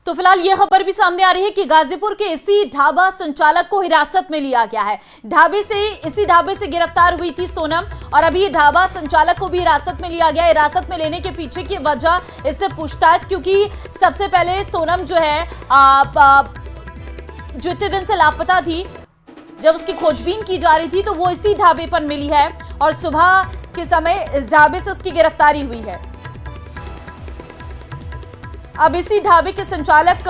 तो फिलहाल यह खबर भी सामने आ रही है कि गाजीपुर के इसी ढाबा संचालक को हिरासत में लिया गया है। इसी ढाबे से गिरफ्तार हुई थी सोनम और अभी ढाबा संचालक को भी हिरासत में लिया गया। हिरासत में लेने के पीछे की वजह इससे पूछताछ, क्योंकि सबसे पहले सोनम जो है जो इतने दिन से लापता थी, जब उसकी खोजबीन की जा रही थी तो वो इसी ढाबे पर मिली है और सुबह के समय इस ढाबे से उसकी गिरफ्तारी हुई है। अब इसी ढाबे के संचालक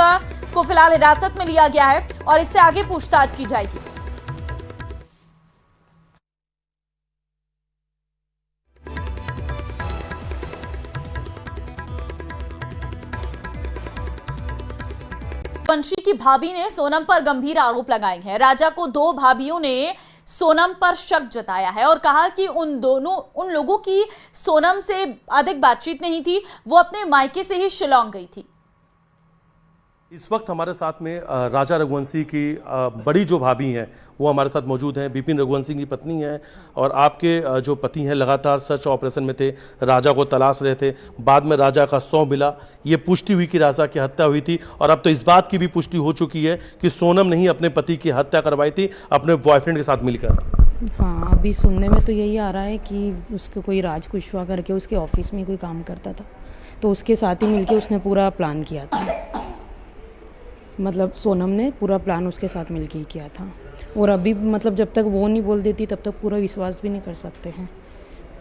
को फिलहाल हिरासत में लिया गया है और इससे आगे पूछताछ की जाएगी। वंशी की भाभी ने सोनम पर गंभीर आरोप लगाए हैं। राजा को दो भाभियों ने सोनम पर शक जताया है और कहा कि उन लोगों की सोनम से अधिक बातचीत नहीं थी, वो अपने मायके से ही शिलांग गई थी। इस वक्त हमारे साथ में राजा रघुवंशी की बड़ी जो भाभी हैं वो हमारे साथ मौजूद हैं। विपिन रघुवंशी की पत्नी हैं और आपके जो पति हैं लगातार सर्च ऑपरेशन में थे, राजा को तलाश रहे थे। बाद में राजा का शव मिला, ये पुष्टि हुई कि राजा की हत्या हुई थी और अब तो इस बात की भी पुष्टि हो चुकी है कि सोनम ने ही अपने पति की हत्या करवाई थी अपने बॉयफ्रेंड के साथ मिलकर। हाँ, अभी सुनने में तो यही आ रहा है कि उसको कोई राज कुशवाहा करके उसके ऑफिस में कोई काम करता था, तो उसके साथ ही मिलके उसने पूरा प्लान किया था। मतलब सोनम ने पूरा प्लान उसके साथ मिलके ही किया था और अभी मतलब जब तक वो नहीं बोल देती तब तक पूरा विश्वास भी नहीं कर सकते हैं।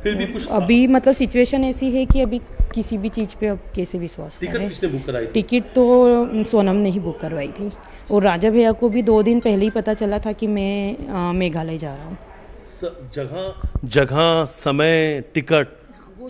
फिर भी कुछ अभी मतलब सिचुएशन ऐसी है कि अभी किसी भी चीज़ पे अब कैसे विश्वास करें। टिकट किसने बुक कराई थी? टिकट तो सोनम ने ही बुक करवाई थी और राजा भैया को भी 2 दिन पहले ही पता चला था कि मैं मेघालय जा रहा हूँ। जगह समय टिकट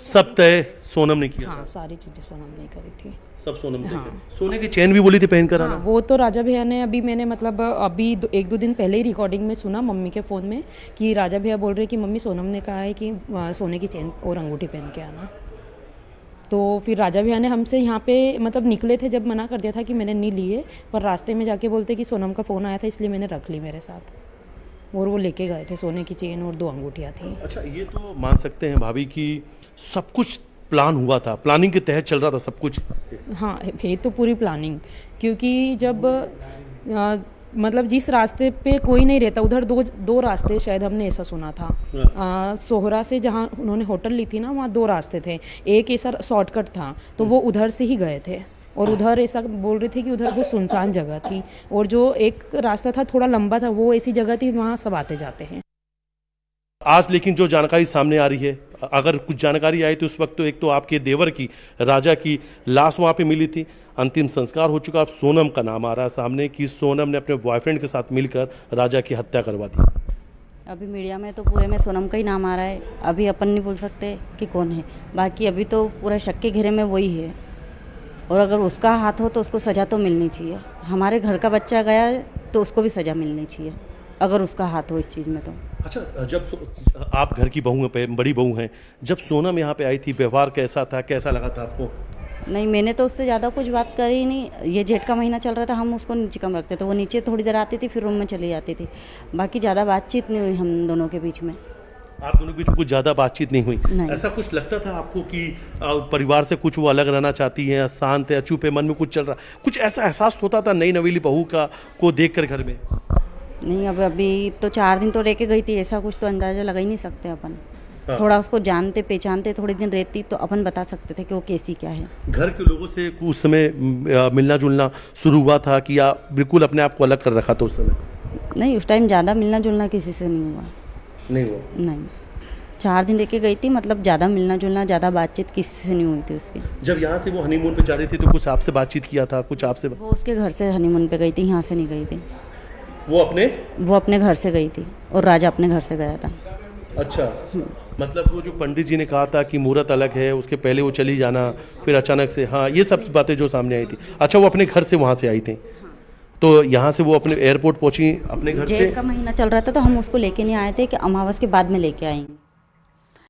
सब तय सोनम ने किया। हाँ, सारी चीज़ें सोनम ने करी थी। सब सोनम ने करी। सोने की चेन भी बोली थी पहन कर आना। वो तो राजा भैया ने मैंने मतलब अभी 1-2 दिन पहले ही रिकॉर्डिंग में सुना मम्मी के फ़ोन में कि राजा भैया बोल रहे कि मम्मी सोनम ने कहा है कि सोने की चेन और अंगूठी पहन के आना। तो फिर राजा भैया ने हमसे यहाँ पे मतलब निकले थे जब मना कर दिया था कि मैंने नहीं लिए, पर रास्ते में जाके बोलते कि सोनम का फ़ोन आया था इसलिए मैंने रख ली मेरे साथ, और वो लेके गए थे सोने की चेन और 2 अंगूठियाँ थी। अच्छा, ये तो मान सकते हैं भाभी कि सब कुछ प्लान हुआ था, प्लानिंग के तहत चल रहा था सब कुछ। हाँ, है तो पूरी प्लानिंग, क्योंकि जब मतलब जिस रास्ते पे कोई नहीं रहता उधर दो रास्ते, शायद हमने ऐसा सुना था। सोहरा से जहाँ उन्होंने होटल ली थी ना, वहाँ 2 रास्ते थे। एक ऐसा शॉर्टकट था तो वो उधर से ही गए थे और उधर ऐसा बोल रहे थे कि उधर वो सुनसान जगह थी, और जो एक रास्ता था थोड़ा लंबा था वो ऐसी जगह थी वहाँ सब आते जाते हैं। आज लेकिन जो जानकारी सामने आ रही है, अगर कुछ जानकारी आई तो उस वक्त तो एक तो आपके देवर की, राजा की लाश वहाँ पे मिली थी, अंतिम संस्कार हो चुका। अब सोनम का नाम आ रहा है सामने कि सोनम ने अपने बॉयफ्रेंड के साथ मिलकर राजा की हत्या करवा दी। अभी मीडिया में तो पूरे में सोनम का ही नाम आ रहा है, अभी अपन नहीं बोल सकते कि कौन है, बाकी अभी तो पूरा शक के घेरे में वही है, और अगर उसका हाथ हो तो उसको सज़ा तो मिलनी चाहिए। हमारे घर का बच्चा गया तो उसको भी सज़ा मिलनी चाहिए अगर उसका हाथ हो इस चीज़ में तो। अच्छा, जब आप घर की बहू हैं, बड़ी बहू हैं, जब सोनम यहाँ पे आई थी व्यवहार कैसा था, कैसा लगा था आपको? नहीं, मैंने तो उससे ज़्यादा कुछ बात करी ही नहीं। ये जेठ का महीना चल रहा था, हम उसको नीचे कम रखते थे, वो नीचे थोड़ी देर आती थी फिर रूम में चली जाती थी, बाकी ज़्यादा बातचीत नहीं हुई हम दोनों के बीच में। आप दोनों के बीच कुछ ज़्यादा बातचीत नहीं हुई? नहीं। ऐसा कुछ लगता था आपको कि परिवार से कुछ वो अलग रहना चाहती हैं, शांत है, चुप है, मन में कुछ चल रहा, कुछ ऐसा एहसास होता था नई नवेली बहू को देख कर घर में? नहीं, अब अभी तो 4 दिन तो रह के गई थी, ऐसा कुछ तो अंदाज़ा लगा ही नहीं सकते अपन। हाँ। थोड़ा उसको जानते पहचानते, थोड़े दिन रहती तो अपन बता सकते थे कि वो कैसी क्या है। घर के लोगों से उस समय मिलना जुलना शुरू हुआ था कि या बिल्कुल अपने आप को अलग कर रखा था उस समय? नहीं, उस टाइम ज़्यादा मिलना जुलना किसी से नहीं हुआ। नहीं हुआ? नहीं, 4 दिन रह के गई थी, मतलब ज़्यादा मिलना जुलना, ज़्यादा बातचीत किसी से नहीं हुई थी उसकी। जब यहाँ से वो हनीमून पे जा रही थी तो कुछ आपसे बातचीत किया था, कुछ आपसे? वो उसके घर से हनीमून पे गई थी, यहाँ से नहीं गई थी। वो अपने घर से गई थी और राजा अपने घर से गया था। अच्छा, मतलब वो जो पंडित जी ने कहा था कि मुहूर्त अलग है, उसके पहले वो चली जाना, फिर अचानक से, हाँ, ये सब बातें जो सामने आई थी। अच्छा, वो अपने घर से वहाँ से आई थी, तो यहाँ से वो अपने एयरपोर्ट पहुँची अपने घर से? जेठ का महीना चल रहा था तो हम उसको लेके नहीं आए थे कि अमावस के बाद में लेके आएंगे।